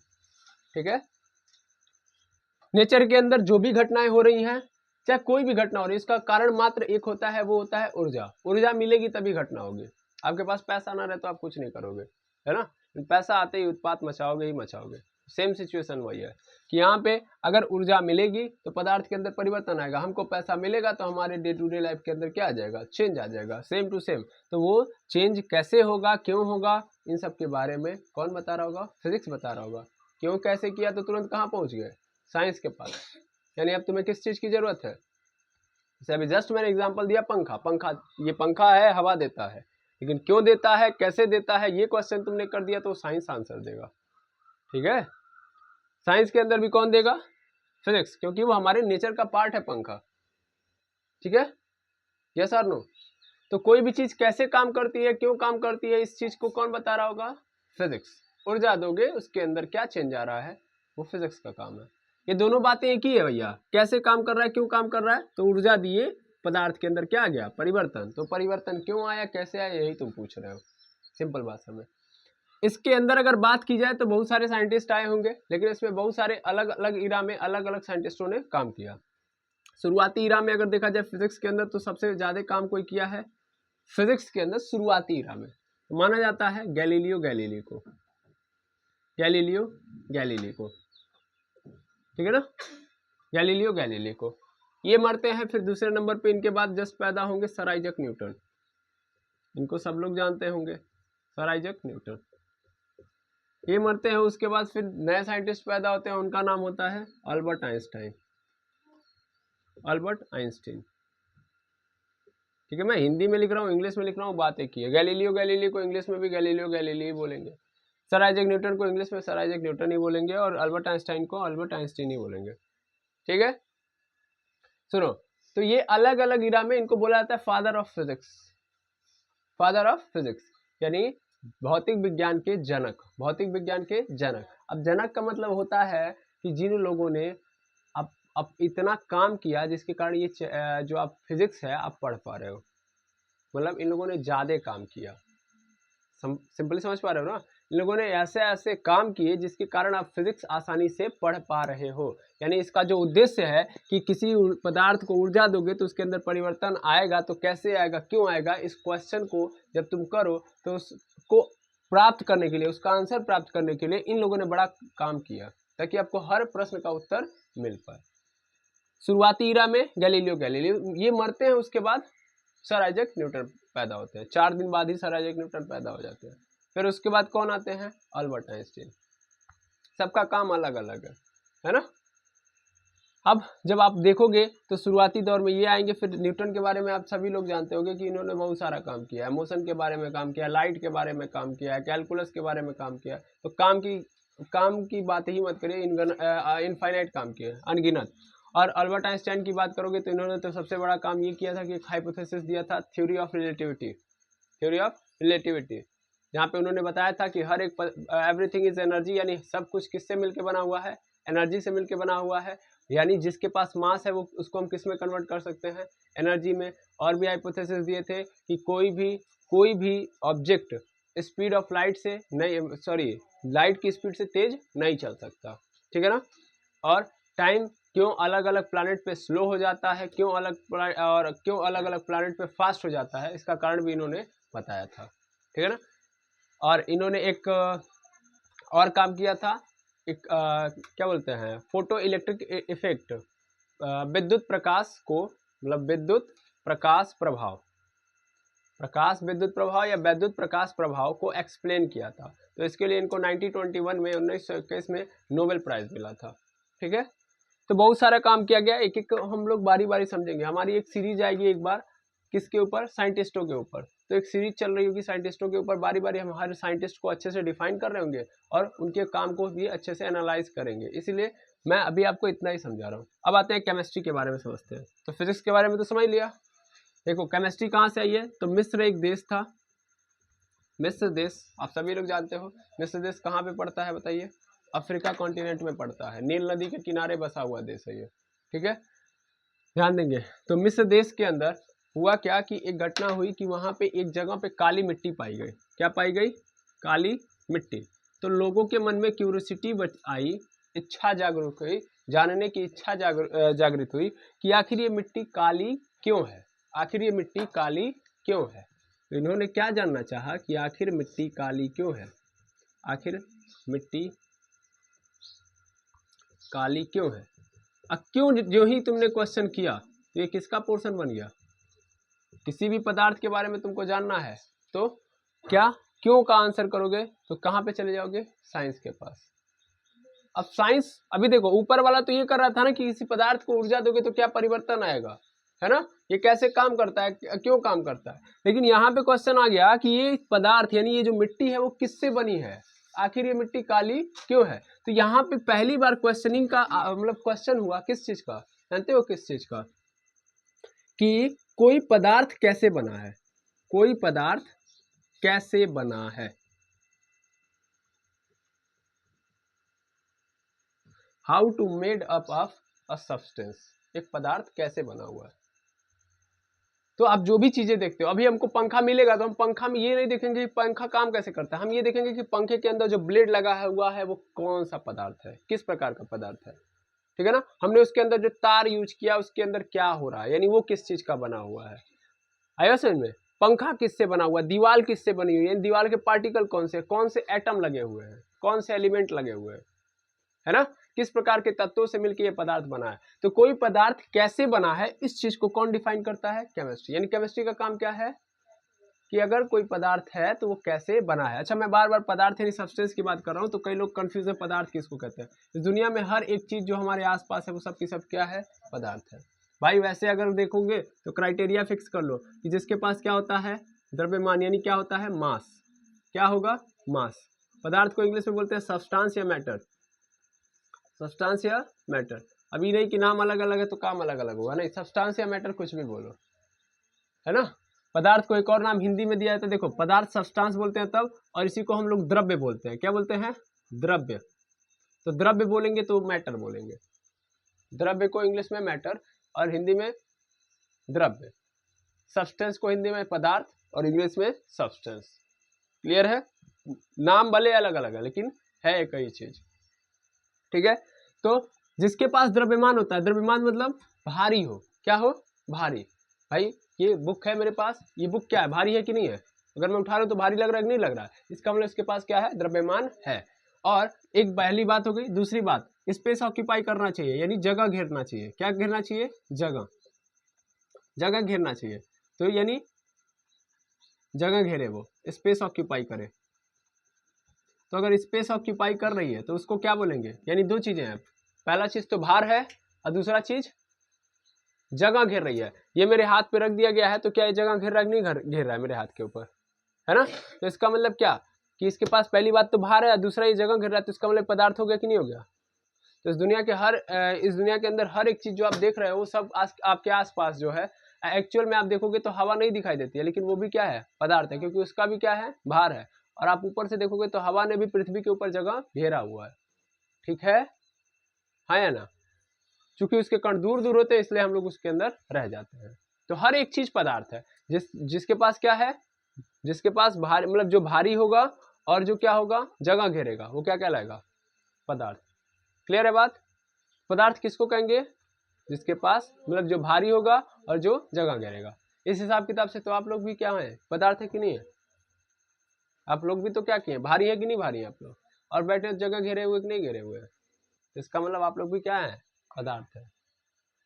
ठीक है। नेचर के अंदर जो भी घटनाएं हो रही हैं, चाहे कोई भी घटना हो रही है, इसका कारण मात्र एक होता है, वो होता है ऊर्जा। ऊर्जा मिलेगी तभी घटना होगी। आपके पास पैसा ना रहे तो आप कुछ नहीं करोगे, है ना। पैसा आते ही उत्पात मचाओगे ही मचाओगे। सेम सिचुएशन वही है कि यहाँ पे अगर ऊर्जा मिलेगी तो पदार्थ के अंदर परिवर्तन आएगा, हमको पैसा मिलेगा तो हमारे डे टू डे लाइफ के अंदर क्या आ जाएगा? चेंज आ जाएगा, सेम टू सेम। तो वो चेंज कैसे होगा, क्यों होगा, इन सब के बारे में कौन बता रहा होगा? फिजिक्स बता रहा होगा। क्यों कैसे किया तो तुरंत कहाँ पहुँच गए? साइंस के पास। यानी अब तुम्हें किस चीज़ की जरूरत है? जैसे अभी जस्ट मैंने एग्जांपल दिया, पंखा, ये पंखा है, हवा देता है, लेकिन क्यों देता है, कैसे देता है, ये क्वेश्चन तुमने कर दिया तो साइंस आंसर देगा। ठीक है। साइंस के अंदर भी कौन देगा? फिजिक्स, क्योंकि वो हमारे नेचर का पार्ट है पंखा। ठीक है, यस और नो? तो कोई भी चीज कैसे काम करती है, क्यों काम करती है, इस चीज को कौन बता रहा होगा? फिजिक्स। ऊर्जा दोगे उसके अंदर क्या चेंज आ रहा है, वो फिजिक्स का काम है। ये दोनों बातें एक ही है भैया, कैसे काम कर रहा है, क्यों काम कर रहा है। तो ऊर्जा दिए, पदार्थ के अंदर क्या आ गया? परिवर्तन। तो परिवर्तन क्यों आया, कैसे आया, यही तुम पूछ रहे हो। सिंपल बात समझ। इसके अंदर अगर बात की जाए तो बहुत सारे साइंटिस्ट आए होंगे, लेकिन इसमें बहुत सारे अलग अलग इरा में अलग अलग साइंटिस्टों ने काम किया। शुरुआती इरा में अगर देखा जाए फिजिक्स के अंदर तो सबसे ज्यादा काम कोई किया है फिजिक्स के अंदर शुरुआती इरा में, तो माना जाता है गैलीलियो गैलीली को। ठीक है ना, गैलीलियो गैलीली को। ये मरते हैं, फिर दूसरे नंबर पे इनके बाद जस्ट पैदा होंगे सर आइजक न्यूटन। इनको सब लोग जानते होंगे, सर आइजक न्यूटन। ये मरते हैं, उसके बाद फिर नए साइंटिस्ट पैदा होते हैं, उनका नाम होता है अल्बर्ट आइंस्टाइन। ठीक है, मैं हिंदी में लिख रहा हूँ, इंग्लिश में लिख रहा हूँ, बात एक ही है। गैलीलियो गैलीली को इंग्लिश में भी गैलीलियो गैलीली ही बोलेंगे, सर आइजक न्यूटन को इंग्लिश में सर आइजक न्यूटन ही बोलेंगे, और अल्बर्ट आइंस्टाइन को अल्बर्ट आइंस्टीन ही बोलेंगे। ठीक है, सुनो, तो ये अलग अलग इरा में इनको बोला जाता है फादर ऑफ फिजिक्स। यानी भौतिक विज्ञान के जनक। अब जनक का मतलब होता है कि जिन लोगों ने अब इतना काम किया जिसके कारण ये जो आप फिजिक्स है आप पढ़ पा रहे हो, मतलब इन लोगों ने ज्यादा काम किया। सिंपली समझ पा रहे हो ना। इन लोगों ने ऐसे ऐसे काम किए जिसके कारण आप फिजिक्स आसानी से पढ़ पा रहे हो। यानी इसका जो उद्देश्य है कि किसी पदार्थ को ऊर्जा दोगे तो उसके अंदर परिवर्तन आएगा, तो कैसे आएगा, क्यों आएगा, इस क्वेश्चन को जब तुम करो तो उसको प्राप्त करने के लिए, उसका आंसर प्राप्त करने के लिए इन लोगों ने बड़ा काम किया ताकि आपको हर प्रश्न का उत्तर मिल पाए। शुरुआती इरा में गैलीलियो ये मरते हैं, उसके बाद सर आइजैक न्यूटन पैदा होते हैं। 4 दिन बाद ही सर आइजैक न्यूटन पैदा हो जाते हैं। फिर उसके बाद कौन आते हैं? Albert Einstein. सबका काम अलग अलग है ना। अब जब आप देखोगे तो शुरुआती दौर में ये आएंगे, फिर न्यूटन के बारे में आप सभी लोग जानते होंगे कि इन्होंने बहुत सारा काम किया है, मोशन के बारे में काम किया, लाइट के बारे में काम किया है, कैलकुलस के बारे में काम किया। तो काम की बात ही मत करिए, इनफाइनाइट काम किया, अनगिनत। और अल्बर्ट आइंस्टाइन की बात करोगे तो इन्होंने तो सबसे बड़ा काम ये किया था कि एक हाइपोथेसिस दिया था, थ्योरी ऑफ रिलेटिविटी, जहाँ पे उन्होंने बताया था कि हर एक एवरीथिंग इज एनर्जी, यानी सब कुछ किससे मिलकर बना हुआ है? एनर्जी से मिलकर बना हुआ है। यानी जिसके पास मास है वो उसको हम किस में कन्वर्ट कर सकते हैं? एनर्जी में। और भी हाइपोथेसिस दिए थे कि कोई भी ऑब्जेक्ट स्पीड ऑफ लाइट से नहीं, लाइट की स्पीड से तेज नहीं चल सकता, ठीक है ना। और टाइम क्यों अलग अलग प्लैनेट पे स्लो हो जाता है, क्यों अलग अलग प्लैनेट पे फास्ट हो जाता है, इसका कारण भी इन्होंने बताया था, ठीक है ना। और इन्होंने एक और काम किया था, एक क्या बोलते हैं, फोटो इलेक्ट्रिक इफेक्ट, विद्युत प्रकाश को, मतलब विद्युत प्रकाश या विद्युत प्रकाश प्रभाव को एक्सप्लेन किया था। तो इसके लिए इनको 1921 में नोबेल प्राइज मिला था, ठीक है। तो बहुत सारा काम किया गया, एक एक हम लोग बारी बारी समझेंगे। हमारी एक सीरीज आएगी एक बार, किसके ऊपर? साइंटिस्टों के ऊपर। तो एक सीरीज चल रही होगी साइंटिस्टों के ऊपर, बारी बारी हम हर साइंटिस्ट को अच्छे से डिफाइन कर रहे होंगे और उनके काम को भी अच्छे से एनालाइज करेंगे। इसीलिए मैं अभी आपको इतना ही समझा रहा हूँ। अब आते हैं केमिस्ट्री के बारे में समझते हैं। तो फिजिक्स के बारे में तो समझ लिया। देखो केमिस्ट्री कहाँ से आई है? तो मिस्र एक देश था, मिस्र देश आप सभी लोग जानते हो। मिस्र देश कहाँ पे पड़ता है बताइए? अफ्रीका कॉन्टिनेंट में पड़ता है, नील नदी के किनारे बसा हुआ देश है ये, ठीक है, ध्यान देंगे। तो मिस्र देश के अंदर हुआ क्या कि एक घटना हुई कि वहाँ पे एक जगह पे काली मिट्टी पाई गई। क्या पाई गई? काली मिट्टी। तो लोगों के मन में क्यूरियोसिटी आई, इच्छा जागरूक हुई, जानने की इच्छा जागृत हुई कि आखिर ये मिट्टी काली क्यों है, आखिर ये मिट्टी काली क्यों है। तो इन्होंने क्या जानना चाहा कि आखिर मिट्टी काली क्यों है, आखिर मिट्टी काली क्यों है। अब क्यों जो ही तुमने क्वेश्चन किया तो ये किसका पोर्शन बन गया? किसी भी पदार्थ के बारे में तुमको जानना है तो क्या क्यों का आंसर करोगे तो कहाँ पे चले जाओगे? साइंस के पास। अब साइंस, अभी देखो ऊपर वाला तो ये कर रहा था ना कि किसी पदार्थ को ऊर्जा दोगे तो क्या परिवर्तन आएगा, है ना, ये कैसे काम करता है, क्यों काम करता है। लेकिन यहाँ पे क्वेश्चन आ गया कि ये पदार्थ यानी ये जो मिट्टी है वो किससे बनी है, आखिर ये मिट्टी काली क्यों है। तो यहाँ पे पहली बार क्वेश्चनिंग का मतलब क्वेश्चन हुआ किस चीज का, जानते हो किस चीज का? कि कोई पदार्थ कैसे बना है, कोई पदार्थ कैसे बना है। How to made up of a substance, एक पदार्थ कैसे बना हुआ है। तो आप जो भी चीजें देखते हो, अभी हमको पंखा मिलेगा तो हम पंखा में ये नहीं देखेंगे कि पंखा काम कैसे करता है, हम ये देखेंगे कि पंखे के अंदर जो ब्लेड लगा हुआ है वो कौन सा पदार्थ है, किस प्रकार का पदार्थ है, ठीक है ना। हमने उसके अंदर जो तार यूज किया उसके अंदर क्या हो रहा है, यानी वो किस चीज का बना हुआ है। आया समझ में? पंखा किससे बना हुआ है, दीवार किससे बनी हुई है, दीवार के पार्टिकल कौन से एटम लगे हुए हैं, कौन से एलिमेंट लगे हुए हैं, है ना, किस प्रकार के तत्वों से मिलकर यह पदार्थ बना है। तो कोई पदार्थ कैसे बना है इस चीज को कौन डिफाइन करता है? केमिस्ट्री। यानी केमिस्ट्री का काम क्या है कि अगर कोई पदार्थ है तो वो कैसे बना है। अच्छा मैं बार बार पदार्थ यानी सब्सटेंस की बात कर रहा हूँ तो कई लोग कंफ्यूज है पदार्थ किसको कहते हैं। इस दुनिया में हर एक चीज जो हमारे आसपास है वो सब की सब क्या है? पदार्थ है भाई। वैसे अगर देखोगे तो क्राइटेरिया फिक्स कर लो कि जिसके पास क्या होता है? द्रव्यमान, यानी क्या होता है? मास। क्या होगा? मास। पदार्थ को इंग्लिश में बोलते हैं सब्सटेंस या मैटर, सब्सटेंस या मैटर। अभी नहीं कि नाम अलग अलग है तो काम अलग अलग होगा, नहीं, सब्सटेंस या मैटर कुछ भी बोलो, है ना। पदार्थ को एक और नाम हिंदी में दिया है तो देखो पदार्थ सब्सटेंस बोलते हैं तब, और इसी को हम लोग द्रव्य बोलते हैं। क्या बोलते हैं? द्रव्य। तो द्रव्य बोलेंगे तो मैटर बोलेंगे, द्रव्य को इंग्लिश में मैटर और हिंदी में द्रव्य, सब्सटेंस को हिंदी में पदार्थ और इंग्लिश में सब्सटेंस। क्लियर है? नाम भले अलग अलग है लेकिन है एक ही चीज, ठीक है। तो जिसके पास द्रव्यमान होता है, द्रव्यमान मतलब भारी हो, क्या हो, भारी। भाई ये बुक है मेरे पास, ये बुक क्या है, भारी है कि नहीं है, अगर मैं उठा रहा हूँ तो भारी लग रहा है कि नहीं लग रहा है, इसका मतलब इसके पास क्या है, द्रव्यमान है। और एक पहली बात हो गई। दूसरी बात, स्पेस ऑक्यूपाई करना चाहिए, यानी जगह घेरना चाहिए। क्या घेरना चाहिए, जगह, जगह घेरना चाहिए। तो यानी जगह घेरे, वो स्पेस ऑक्यूपाई करे। तो अगर स्पेस ऑक्यूपाई कर रही है तो उसको क्या बोलेंगे, यानी दो चीजें हैं, पहला चीज तो भार है और दूसरा चीज जगह घेर रही है। ये मेरे हाथ पे रख दिया गया है तो क्या ये जगह घेर रहा है कि नहीं घेर रहा है मेरे हाथ के ऊपर, है ना। तो इसका मतलब क्या कि इसके पास पहली बात तो भार है, दूसरा ये जगह घेर रहा है, तो इसका मतलब पदार्थ हो गया कि नहीं हो गया। तो इस दुनिया के अंदर हर एक चीज जो आप देख रहे हो वो सब आपके आसपास जो है, एक्चुअल में आप देखोगे तो हवा नहीं दिखाई देती है, लेकिन वो भी क्या है, पदार्थ है, क्योंकि उसका भी क्या है, भार है। और आप ऊपर से देखोगे तो हवा ने भी पृथ्वी के ऊपर जगह घेरा हुआ है, ठीक है, हाँ या ना। चूंकि उसके कण दूर दूर होते हैं इसलिए हम लोग उसके अंदर रह जाते हैं। तो हर एक चीज पदार्थ है, जिसके पास क्या है, जिसके पास भारी, मतलब जो भारी होगा और जो क्या होगा, जगह घेरेगा, वो क्या कहलाएगा, पदार्थ। क्लियर है बात। पदार्थ किसको कहेंगे, जिसके पास मतलब जो भारी होगा और जो जगह घेरेगा। इस हिसाब किताब से तो आप लोग भी क्या है, पदार्थ है कि नहीं है। आप लोग भी तो क्या किए, भारी है कि नहीं भारी है आप लोग, और बैठे जगह घेरे हुए कि नहीं घेरे हुए। इसका मतलब आप लोग भी क्या है, पदार्थ है।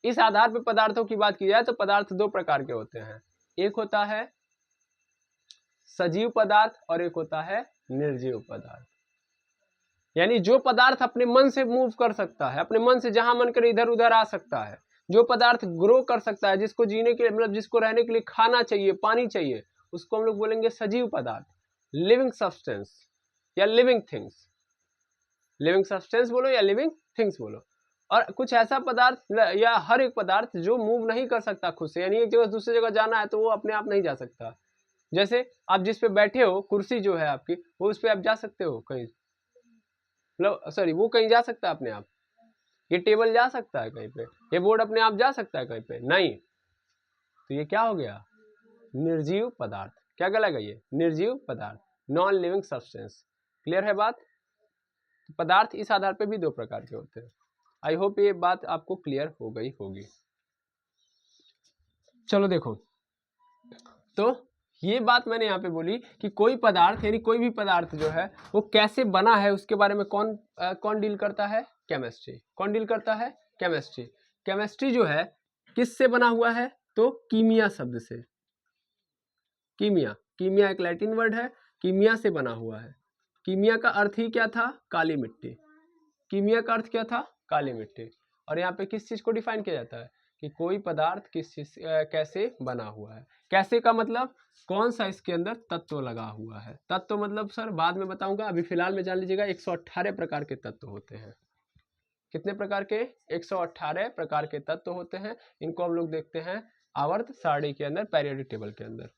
इस आधार पर पदार्थों की बात की जाए तो पदार्थ दो प्रकार के होते हैं, एक होता है सजीव पदार्थ और एक होता है निर्जीव पदार्थ। यानी जो पदार्थ अपने मन से मूव कर सकता है, अपने मन से जहां मन करे इधर उधर आ सकता है, जो पदार्थ ग्रो कर सकता है, जिसको जीने के लिए मतलब जिसको रहने के लिए खाना चाहिए, पानी चाहिए, उसको हम लोग बोलेंगे सजीव पदार्थ, लिविंग सब्सटेंस या लिविंग थिंग्स। लिविंग सब्सटेंस बोलो या लिविंग थिंग्स बोलो। और कुछ ऐसा पदार्थ या हर एक पदार्थ जो मूव नहीं कर सकता खुद से, यानी एक जगह दूसरी जगह जाना है तो वो अपने आप नहीं जा सकता। जैसे आप जिस पे बैठे हो, कुर्सी जो है आपकी, वो उस पे आप जा सकते हो कहीं, मतलब सॉरी वो कहीं जा सकता है अपने आप, ये टेबल जा सकता है कहीं पे, ये बोर्ड अपने आप जा सकता है कहीं पे नहीं। तो ये क्या हो गया, निर्जीव पदार्थ। क्या कहलाएगा ये, निर्जीव पदार्थ, नॉन लिविंग सब्सटेंस। क्लियर है बात। तो पदार्थ इस आधार पे भी दो प्रकार के होते हैं। आई होप ये बात आपको क्लियर हो गई होगी। चलो देखो, तो ये बात मैंने यहाँ पे बोली कि कोई पदार्थ यानी कोई भी पदार्थ जो है वो कैसे बना है उसके बारे में कौन डील करता है, केमिस्ट्री। कौन डील करता है, केमिस्ट्री। केमिस्ट्री जो है किससे बना हुआ है, तो कीमिया शब्द से। कीमिया, कीमिया एक लैटिन वर्ड है, कीमिया से बना हुआ है। कीमिया का अर्थ ही क्या था, काली मिट्टी। कीमिया का अर्थ क्या था, काली मिट्टी। और यहाँ पे किस चीज को डिफाइन किया जाता है कि कोई पदार्थ किस चीज कैसे बना हुआ है। कैसे का मतलब कौन सा इसके अंदर तत्व लगा हुआ है। तत्व मतलब सर बाद में बताऊंगा, अभी फिलहाल में जान लीजिएगा 118 प्रकार के तत्व होते हैं। कितने प्रकार के, 118 प्रकार के तत्व होते हैं। इनको हम लोग देखते हैं आवर्त सारणी के अंदर, पीरियोडिक टेबल के अंदर।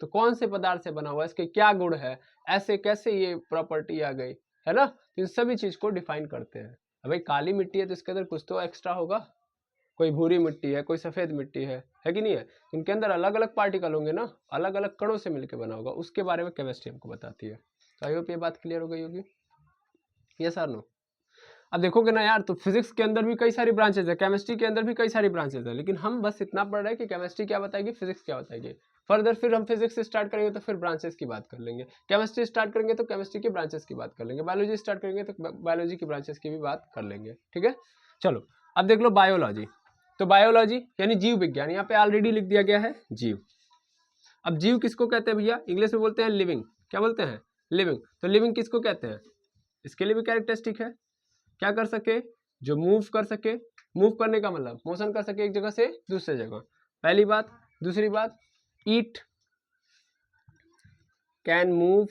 तो कौन से पदार्थ से बना हुआ है, इसके क्या गुण है, ऐसे कैसे ये प्रॉपर्टी आ गई, है ना। तो इन सभी चीज को डिफाइन करते हैं। अब भाई काली मिट्टी है तो इसके अंदर कुछ तो एक्स्ट्रा होगा, कोई भूरी मिट्टी है, कोई सफेद मिट्टी है कि नहीं है। इनके अंदर अलग अलग पार्टिकल होंगे ना, अलग अलग कणों से मिलकर बना होगा, उसके बारे में केमिस्ट्री हमको बताती है। तो आई होप ये बात क्लियर हो गई होगी, यस और नो। अब देखोगे ना यार, तो फिजिक्स के अंदर भी कई सारी ब्रांचेज है, केमिस्ट्री के अंदर भी कई सारी ब्रांचेज है, लेकिन हम बस इतना पढ़ रहे हैं कि केमिस्ट्री क्या बताएगी, फिजिक्स क्या बताएगी। फर्दर फिर हम फिजिक्स से स्टार्ट करेंगे तो फिर ब्रांचेस की बात कर लेंगे, केमिस्ट्री स्टार्ट करेंगे तो केमिस्ट्री की ब्रांचेस की बात कर लेंगे, बायोलॉजी स्टार्ट करेंगे तो बायोलॉजी की ब्रांचेस की भी बात कर लेंगे, ठीक है। चलो अब देख लो बायोलॉजी। तो बायोलॉजी यानी जीव विज्ञान, यहाँ पे ऑलरेडी लिख दिया गया है जीव। अब जीव किसको कहते हैं भैया, इंग्लिश में बोलते हैं लिविंग। क्या बोलते हैं, लिविंग। तो लिविंग किसको कहते हैं, इसके लिए भी कैरेक्टरिस्टिक है, क्या कर सके, जो मूव कर सके। मूव करने का मतलब मोशन कर सके एक जगह से दूसरे जगह, पहली बात। दूसरी बात, ईट, कैन मूव,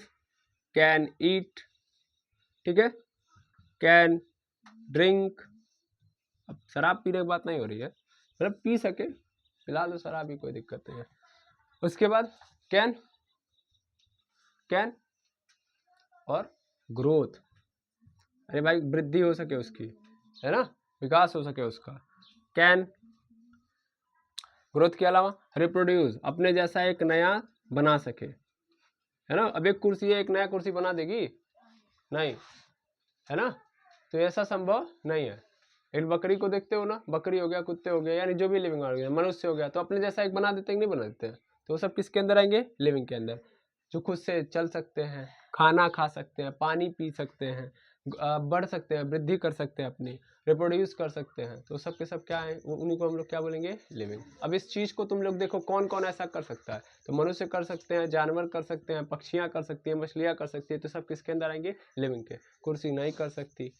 कैन ईट, ठीक है, कैन ड्रिंक। अब शराब पीने की बात नहीं हो रही है, मतलब पी सके, फिलहाल तो शराब ही कोई दिक्कत नहीं है। उसके बाद कैन, कैन और ग्रोथ, अरे भाई वृद्धि हो सके उसकी, है ना, विकास हो सके उसका। कैन, ग्रोथ के अलावा रिप्रोड्यूस, अपने जैसा एक नया बना सके, है ना। अब एक कुर्सी है, एक नया कुर्सी बना देगी नहीं, है ना। तो ऐसा संभव नहीं है। एक बकरी को देखते हो ना, बकरी हो गया, कुत्ते हो गए, यानी जो भी लिविंग ऑर्गेनिज्म, मनुष्य हो गया, तो अपने जैसा एक बना देते हैं कि नहीं बना देते हैं। तो वो सब किसके अंदर आएंगे? लिविंग के अंदर। जो खुद से चल सकते हैं, खाना खा सकते हैं, पानी पी सकते हैं, बढ़ सकते हैं, वृद्धि कर सकते हैं, अपनी रिप्रोड्यूस कर सकते हैं, तो सब के सब क्या है? उन्हीं को हम लोग क्या बोलेंगे? लिविंग। अब इस चीज़ को तुम लोग देखो कौन कौन ऐसा कर सकता है। तो मनुष्य कर सकते हैं, जानवर कर सकते हैं, पक्षियाँ कर सकती हैं, मछलियाँ कर सकती है, तो सब किसके अंदर आएंगे? लिविंग के। कुर्सी नहीं कर सकती,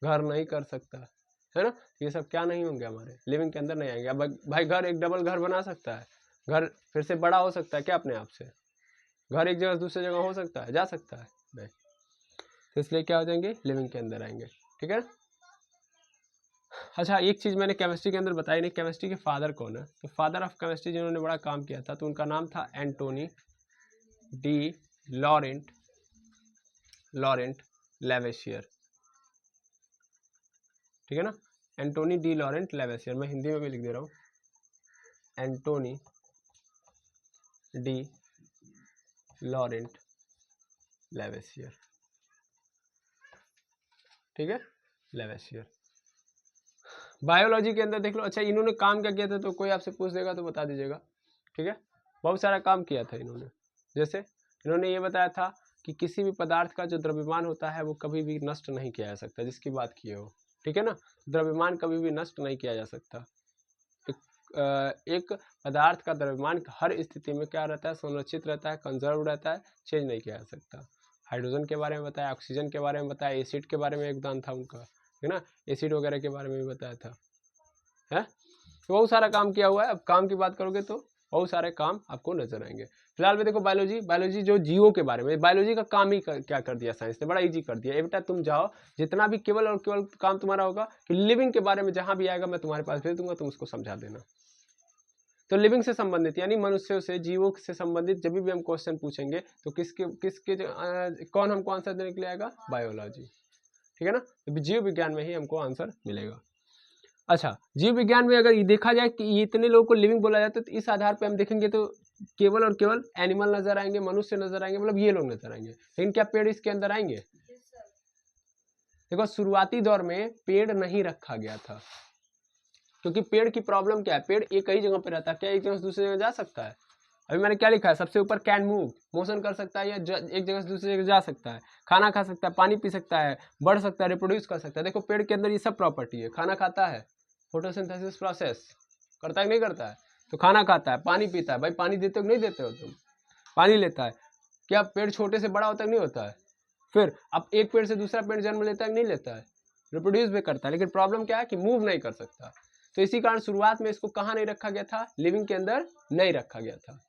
घर नहीं कर सकता, है ना। ये सब क्या नहीं होंगे? हमारे लिविंग के अंदर नहीं आएंगे। अब भाई घर, एक डबल घर बना सकता है, घर फिर से बड़ा हो सकता है क्या अपने आप से? घर एक जगह से दूसरी जगह हो सकता है, जा सकता है? नहीं। तो इसलिए क्या हो जाएंगे? लिविंग के अंदर आएंगे, ठीक है। अच्छा, एक चीज़ मैंने केमिस्ट्री के अंदर बताई नहीं, केमिस्ट्री के फादर कौन है? तो फादर ऑफ केमिस्ट्री जिन्होंने बड़ा काम किया था, तो उनका नाम था एंटोनी डी लॉरेंट लेवेशियर, ठीक है ना। एंटोनी डी लॉरेंट लेवेशियर, मैं हिंदी में भी लिख दे रहा हूँ, एंटोनी डी लॉरेंट लेवेशियर, ठीक है, लेवेशियर। बायोलॉजी के अंदर देख लो। अच्छा, इन्होंने काम क्या किया था? तो कोई आपसे पूछ देगा तो बता दीजिएगा, ठीक है। बहुत सारा काम किया था इन्होंने। जैसे इन्होंने ये बताया था कि किसी भी पदार्थ का जो द्रव्यमान होता है वो कभी भी नष्ट नहीं किया जा सकता, जिसकी बात की है वो, ठीक है ना। द्रव्यमान कभी भी नष्ट नहीं किया जा सकता। एक पदार्थ का द्रव्यमान हर स्थिति में क्या रहता है? संरक्षित रहता है, कंजर्व रहता है, चेंज नहीं किया जा सकता। हाइड्रोजन के बारे में बताया, ऑक्सीजन के बारे में बताया, एसिड के बारे में योगदान था उनका, है ना। एसिड वगैरह के बारे में भी बताया था, है। तो बहुत सारा काम किया हुआ है। अब काम की बात करोगे तो बहुत सारे काम आपको नजर आएंगे। फिलहाल में देखो बायोलॉजी जो जीवों के बारे में, बायोलॉजी का काम ही क्या कर दिया साइंस ने? बड़ा इजी कर दिया। बेटा तुम जाओ, जितना भी केवल और केवल काम तुम्हारा होगा कि लिविंग के बारे में जहां भी आएगा मैं तुम्हारे पास भेज दूंगा, तुम उसको समझा देना। तो लिविंग से संबंधित यानी मनुष्यों से, जीवों से संबंधित जब भी हम क्वेश्चन पूछेंगे तो किसके कौन हमको आंसर देने के लिए आएगा? बायोलॉजी, ठीक है ना। तो जीव विज्ञान में ही हमको आंसर मिलेगा। अच्छा, जीव विज्ञान में अगर ये देखा जाए कि ये इतने लोगों को लिविंग बोला जाता है, तो इस आधार पे हम देखेंगे तो केवल और केवल एनिमल नजर आएंगे, मनुष्य नजर आएंगे, मतलब ये लोग नजर आएंगे। लेकिन क्या पेड़ इसके अंदर आएंगे? देखो, शुरुआती दौर में पेड़ नहीं रखा गया था, क्योंकि पेड़ की प्रॉब्लम क्या है? पेड़ एक ही जगह पे रहता है, क्या एक जगह से दूसरी जगह जा सकता है? अभी मैंने क्या लिखा है सबसे ऊपर? कैन मूव, मोशन कर सकता है, या एक जगह से दूसरी जगह जा सकता है, खाना खा सकता है, पानी पी सकता है, बढ़ सकता है, रिप्रोड्यूस कर सकता है। देखो पेड़ के अंदर ये सब प्रॉपर्टी है। खाना खाता है, फोटोसिंथेसिस प्रोसेस करता है कि नहीं करता है? तो खाना खाता है, पानी पीता है। भाई पानी देते हो कि नहीं देते हो तुम? पानी लेता है। क्या पेड़ छोटे से बड़ा होता है कि नहीं होता है? फिर अब एक पेड़ से दूसरा पेड़ जन्म लेता है कि नहीं लेता है? रिप्रोड्यूस भी करता है, लेकिन प्रॉब्लम क्या है कि मूव नहीं कर सकता। तो इसी कारण शुरुआत में इसको कहाँ नहीं रखा गया था? लिविंग के अंदर नहीं रखा गया था।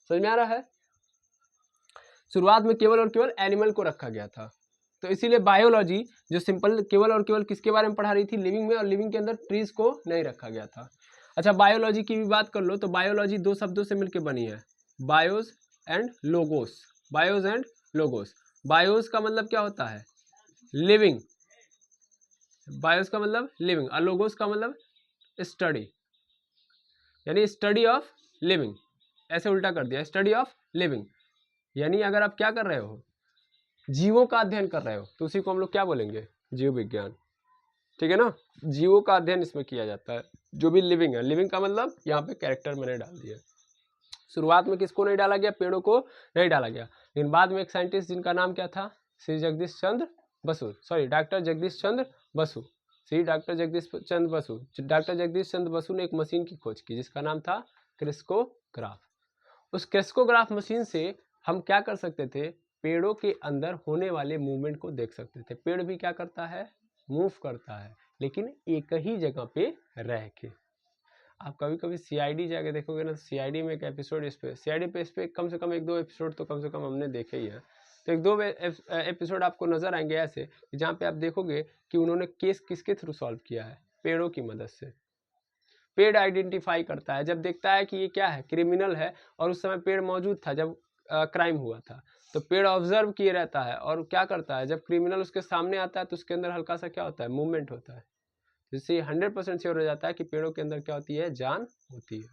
समझ में आ रहा है? शुरुआत में केवल और केवल एनिमल को रखा गया था। तो इसीलिए बायोलॉजी जो सिंपल केवल और केवल किसके बारे में पढ़ा रही थी? लिविंग में, और लिविंग के अंदर ट्रीज को नहीं रखा गया था। अच्छा, बायोलॉजी की भी बात कर लो तो बायोलॉजी दो शब्दों से मिलकर बनी है, BIOS and logos. BIOS and logos. BIOS का मतलब क्या होता है? लिविंग। बायोस का मतलब लिविंग, और लोगोस का मतलब स्टडी, यानी स्टडी ऑफ लिविंग। ऐसे उल्टा कर दिया, स्टडी ऑफ लिविंग। यानी अगर आप क्या कर रहे हो? जीवों का अध्ययन कर रहे हो, तो उसी को हम लोग क्या बोलेंगे? जीव विज्ञान, ठीक है ना। जीवों का अध्ययन इसमें किया जाता है, जो भी लिविंग है। लिविंग का मतलब यहाँ पे कैरेक्टर मैंने डाल दिया। शुरुआत में किसको नहीं डाला गया? पेड़ों को नहीं डाला गया। लेकिन बाद में एक साइंटिस्ट जिनका नाम क्या था? श्री जगदीश चंद्र बसु, सॉरी डॉक्टर जगदीश चंद्र बसु, श्री डॉक्टर जगदीश चंद्र बसु। डॉक्टर जगदीश चंद्र बसु ने एक मशीन की खोज की जिसका नाम था क्रिस्कोग्राफ। उस क्रिस्कोग्राफ मशीन से हम क्या कर सकते थे? पेड़ों के अंदर होने वाले मूवमेंट को देख सकते थे। पेड़ भी क्या करता है? मूव करता है, लेकिन एक ही जगह पे रह के। आप कभी कभी सीआईडी जाके देखोगे ना, सीआईडी में एक एपिसोड इस पे, सीआईडी पे इस पे कम से कम एक दो एपिसोड तो कम से कम हमने देखे ही है। तो एक दो एपिसोड आपको नजर आएंगे ऐसे, जहाँ पे आप देखोगे कि उन्होंने केस किसके थ्रू सॉल्व किया है? पेड़ों की मदद से। पेड़ आइडेंटिफाई करता है, जब देखता है कि ये क्या है? क्रिमिनल है, और उस समय पेड़ मौजूद था जब क्राइम हुआ था, तो पेड़ ऑब्जर्व किए रहता है और क्या करता है? जब क्रिमिनल उसके सामने आता है तो उसके अंदर हल्का सा क्या होता है? मूवमेंट होता है, जिससे 100% श्योर हो जाता है कि पेड़ों के अंदर क्या होती है? जान होती है।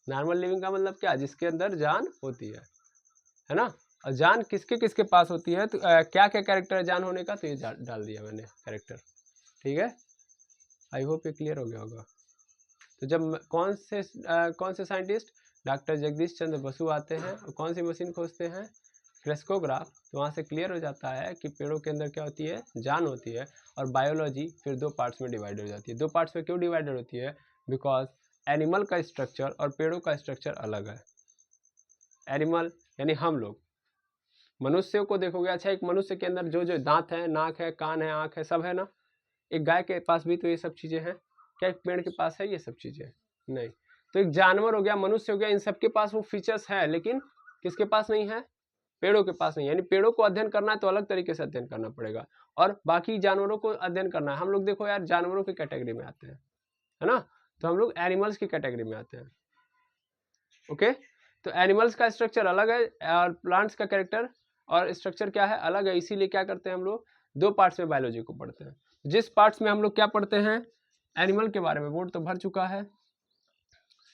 नॉर्मल लिविंग का मतलब क्या? जिसके अंदर जान होती है ना। और जान किसके किसके पास होती है, तो क्या क्या कैरेक्टर है जान होने का, तो ये डाल दिया मैंने कैरेक्टर। ठीक है, आई होप ये क्लियर हो गया होगा। तो जब कौन से साइंटिस्ट डॉक्टर जगदीश चंद्र बसु आते हैं और कौन सी मशीन खोजते हैं, क्रेस्कोग्राफ, तो वहाँ से क्लियर हो जाता है कि पेड़ों के अंदर क्या होती है, जान होती है। और बायोलॉजी फिर दो पार्ट्स में डिवाइड हो जाती है। दो पार्ट्स में क्यों डिवाइडेड होती है, बिकॉज एनिमल का स्ट्रक्चर और पेड़ों का स्ट्रक्चर अलग है। एनिमल यानी हम लोग, मनुष्यों को देखोगे, अच्छा एक मनुष्य के अंदर जो जो दांत है, नाक है, कान है, आँख है, सब है ना। एक गाय के पास भी तो ये सब चीज़ें हैं, क्या एक पेड़ के पास है ये सब चीज़ें, नहीं। तो एक जानवर हो गया, मनुष्य हो गया, इन सबके पास वो फीचर्स है, लेकिन किसके पास नहीं है, पेड़ों के पास नहीं। यानी पेड़ों को अध्ययन करना है तो अलग तरीके से अध्ययन करना पड़ेगा, और बाकी जानवरों को अध्ययन करना है। हम लोग देखो यार, जानवरों की कैटेगरी में आते हैं, है ना, तो हम लोग एनिमल्स की कैटेगरी में आते हैं। ओके, तो एनिमल्स का स्ट्रक्चर अलग है और प्लांट्स का कैरेक्टर और स्ट्रक्चर क्या है, अलग है। इसीलिए क्या करते हैं हम लोग, दो पार्ट्स में बायोलॉजी को पढ़ते हैं। जिस पार्ट्स में हम लोग क्या पढ़ते हैं, एनिमल के बारे में, बोर्ड तो भर चुका है,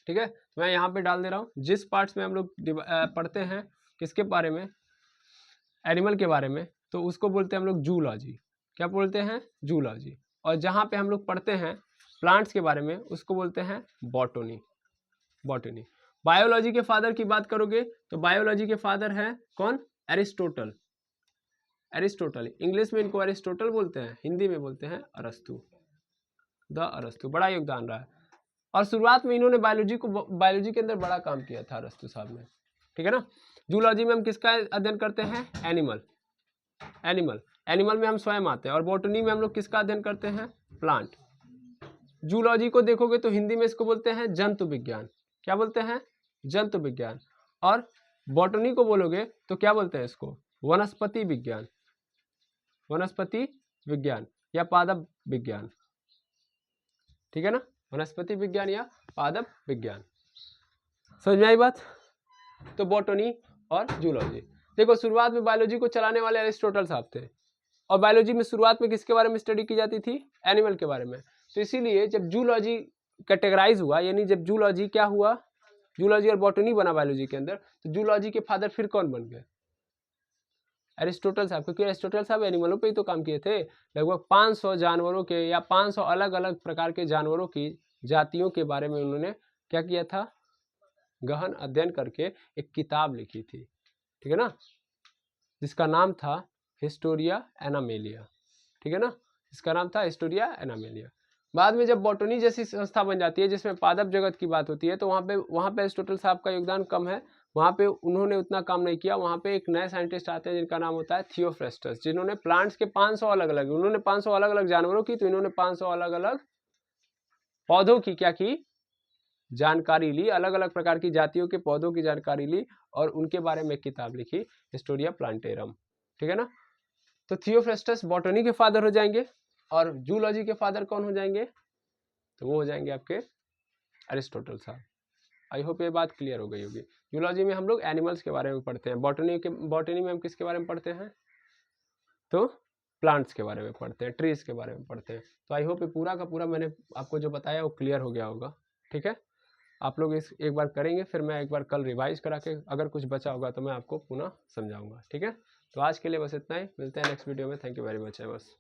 ठीक है, तो मैं यहाँ पे डाल दे रहा हूँ। जिस पार्ट्स में हम लोग पढ़ते हैं किसके बारे में, एनिमल के बारे में, तो उसको बोलते हैं हम लोग जूलॉजी। क्या बोलते हैं, जूलॉजी। और जहाँ पे हम लोग पढ़ते हैं प्लांट्स के बारे में, उसको बोलते हैं बॉटनी। बॉटनी। बायोलॉजी के फादर की बात करोगे तो बायोलॉजी के फादर है कौन, एरिस्टोटल। एरिस्टोटल, इंग्लिश में इनको एरिस्टोटल बोलते हैं, हिंदी में बोलते हैं अरस्तु, द अरस्तु। बड़ा योगदान रहा है, और शुरुआत में इन्होंने बायोलॉजी के अंदर बड़ा काम किया था अरस्तु साहब ने, ठीक है ना। जूलॉजी में हम किसका अध्ययन करते हैं, एनिमल। एनिमल में हम स्वयं आते हैं, और बॉटनी में हम लोग किसका अध्ययन करते हैं, प्लांट। जूलॉजी को देखोगे तो हिंदी में इसको बोलते हैं जंतु विज्ञान। क्या बोलते हैं, जंतु विज्ञान। और बॉटनी को बोलोगे तो क्या बोलते हैं इसको, वनस्पति विज्ञान। वनस्पति विज्ञान या पादप विज्ञान, ठीक है ना, वनस्पति विज्ञान या पादप विज्ञान। समझ में आई बात। तो बॉटनी और जूलॉजी। देखो शुरुआत में बायोलॉजी को चलाने वाले एरिस्टोटल साहब थे, और बायोलॉजी में शुरुआत में किसके बारे में स्टडी की जाती थी, एनिमल के बारे में। तो इसीलिए जब जूलॉजी कैटेगराइज हुआ, यानी जब जूलॉजी क्या हुआ, जूलॉजी और बॉटनी बना बायोलॉजी के अंदर, तो जूलॉजी के फादर फिर कौन बन गए, एरिस्टोटल साहब। क्योंकि एरिस्टोटल साहब एनिमलों पे ही तो काम किए थे। लगभग 500 जानवरों के या 500 अलग अलग प्रकार के जानवरों की जातियों के बारे में उन्होंने क्या किया था, गहन अध्ययन करके एक किताब लिखी थी, ठीक है ना, जिसका नाम था हिस्टोरिया एनामेलिया, ठीक है ना, इसका नाम था हिस्टोरिया एनामेलिया। बाद में जब बॉटनी जैसी संस्था बन जाती है जिसमें पादप जगत की बात होती है, तो वहाँ पे एरिस्टोटल साहब का योगदान कम है, वहाँ पे उन्होंने उतना काम नहीं किया। वहाँ पे एक नए साइंटिस्ट आते हैं जिनका नाम होता है थियोफ्रेस्टस, जिन्होंने प्लांट्स के 500 अलग अलग, उन्होंने 500 अलग अलग जानवरों की, तो इन्होंने 500 अलग अलग पौधों की क्या की, जानकारी ली, अलग अलग प्रकार की जातियों के पौधों की जानकारी ली, और उनके बारे में एक किताब लिखी, हिस्टोरिया प्लांटेरम, ठीक है ना। तो थियोफ्रेस्टस बॉटनी के फादर हो जाएंगे, और जूलॉजी के फादर कौन हो जाएंगे, तो वो हो जाएंगे आपके एरिस्टोटल साहब। आई होप ये बात क्लियर हो गई होगी। जूलॉजी में हम लोग एनिमल्स के बारे में पढ़ते हैं, बॉटनी में हम किसके बारे में पढ़ते हैं, तो प्लांट्स के बारे में पढ़ते हैं, ट्रीज के बारे में पढ़ते हैं। तो आई होप ये पूरा का पूरा मैंने आपको जो बताया वो क्लियर हो गया होगा, ठीक है। आप लोग इस एक बार करेंगे, फिर मैं एक बार कल रिवाइज करा के अगर कुछ बचा होगा तो मैं आपको पुनः समझाऊंगा, ठीक है। तो आज के लिए बस इतना ही, मिलते हैं नेक्स्ट वीडियो में। Thank you very much. बस